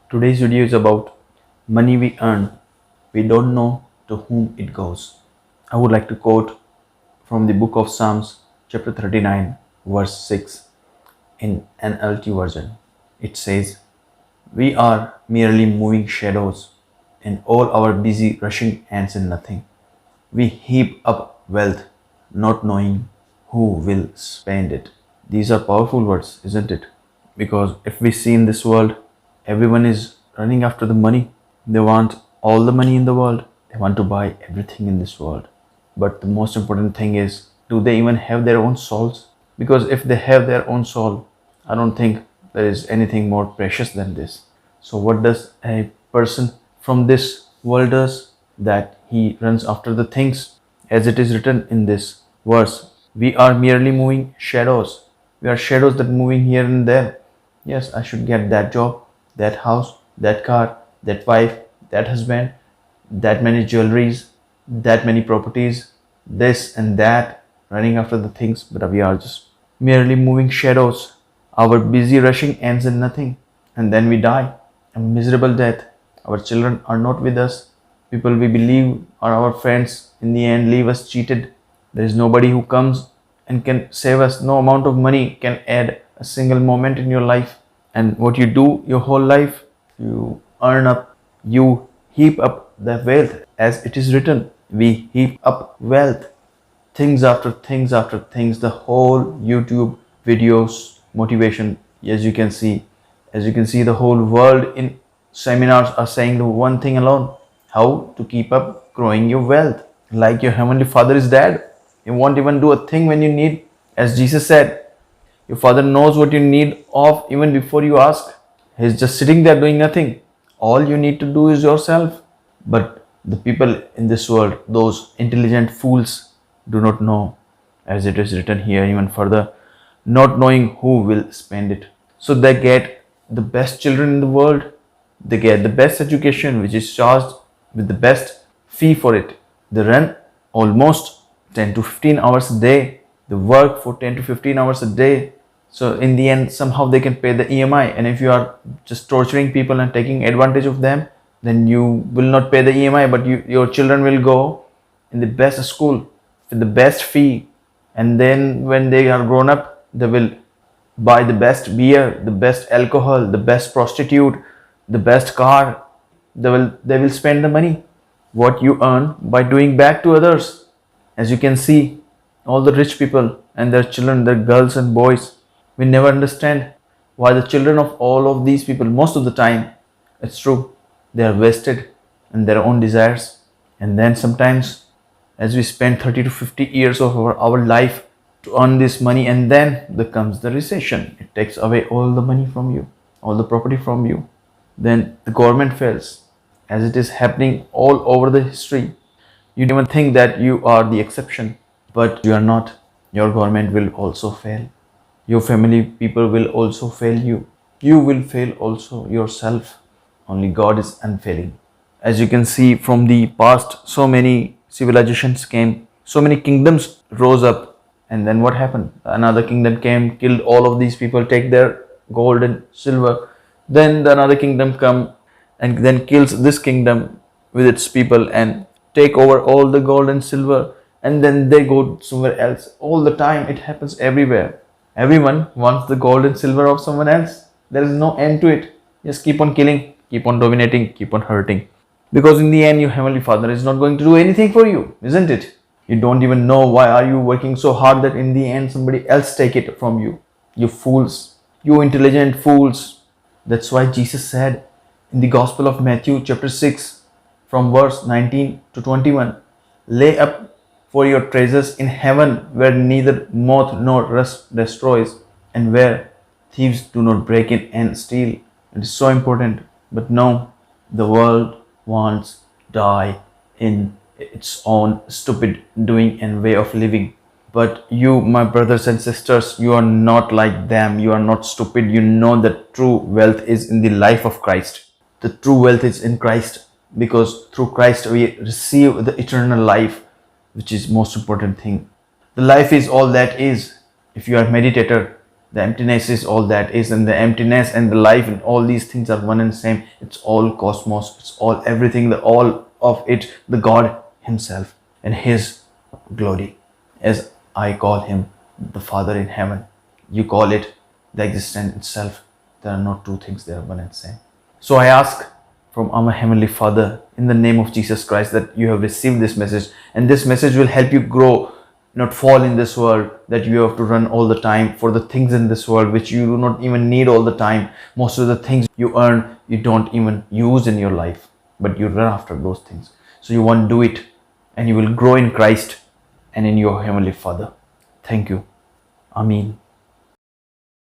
Today's video is about money we earn. We don't know to whom it goes. I would like to quote from the book of Psalms, chapter 39, verse 6, in NLT version. It says, "We are merely moving shadows, and all our busy rushing ends in nothing. We heap up wealth, not knowing who will spend it." These are powerful words, isn't it? Because if we see in this world, everyone is running after the money. They want all the money in the world. They want to buy everything in this world. But the most important thing is, do they even have their own souls? Because if they have their own soul, I don't think there is anything more precious than this. So what does a person from this world does? That he runs after the things, as it is written in this verse. We are merely moving shadows. We are shadows that moving here and there. Yes, I should get that job, that house, that car, that wife, that husband, that many jewelries, that many properties, this and that, running after the things, but we are just merely moving shadows. Our busy rushing ends in nothing, and then we die a miserable death. Our children are not with us. People we believe are our friends in the end leave us cheated. There is nobody who comes and can save us. No amount of money can add a single moment in your life. And what you do your whole life, you earn up, you heap up the wealth, as it is written. We heap up wealth, things after things after things. The whole YouTube videos, motivation, as you can see, the whole world in seminars are saying the one thing alone: how to keep up growing your wealth. Like your heavenly Father is dead. He won't even do a thing when you need. As Jesus said, your Father knows what you need of even before you ask. He's just sitting there doing nothing. All you need to do is yourself. But the people in this world, those intelligent fools, do not know, as it is written here even further, not knowing who will spend it. So they get the best children in the world, they get the best education, which is charged with the best fee for it. They run almost 10 to 15 hours a day. They work for 10 to 15 hours a day. So in the end, somehow they can pay the EMI. And if you are just torturing people and taking advantage of them, then you will not pay the EMI, but your children will go in the best school with the best fee. And then when they are grown up, they will buy the best beer, the best alcohol, the best prostitute, the best car. They will spend the money what you earn by doing back to others. As you can see, all the rich people and their children, their girls and boys, we never understand why the children of all of these people, most of the time, it's true, they are wasted in their own desires. And then sometimes, as we spend 30 to 50 years of our life to earn this money, and then there comes the recession. It takes away all the money from you, all the property from you. Then the government fails, as it is happening all over the history. You don't even think that you are the exception, but you are not. Your government will also fail. Your family people will also fail you. You will fail also yourself. Only God is unfailing. As you can see from the past, so many civilizations came, so many kingdoms rose up, and then what happened? Another kingdom came, killed all of these people, take their gold and silver. Then the another kingdom come and then kills this kingdom with its people and take over all the gold and silver, and then they go somewhere else. All the time it happens everywhere. Everyone wants the gold and silver of someone else. There is no end to it. Just keep on killing, keep on dominating, keep on hurting. Because in the end, your heavenly Father is not going to do anything for you, isn't it? You don't even know why are you working so hard that in the end somebody else take it from you. You fools, you intelligent fools. That's why Jesus said in the Gospel of Matthew chapter 6 from verse 19 to 21, lay up for your treasures in heaven, where neither moth nor rust destroys, and where thieves do not break in and steal. It is so important. But no, the world wants die in its own stupid doing and way of living. But you, my brothers and sisters, you are not like them. You are not stupid. You know that true wealth is in the life of Christ. The true wealth is in Christ, because through Christ we receive the eternal life, which is most important thing. The life is all that is. If you are a meditator, The emptiness is all that is, and the emptiness and the life and all these things are one and same. It's all cosmos, it's all everything, the all of it, the God Himself and His glory. As I call Him the Father in heaven, you call it the existence itself. There are not two things, they are one and same. So I ask from our Heavenly Father in the name of Jesus Christ that you have received this message, and this message will help you grow, not fall in this world that you have to run all the time for the things in this world which you do not even need all the time. Most of the things you earn, you don't even use in your life, but you run after those things. So you want to do it, and you will grow in Christ and in your Heavenly Father. Thank you. Amen.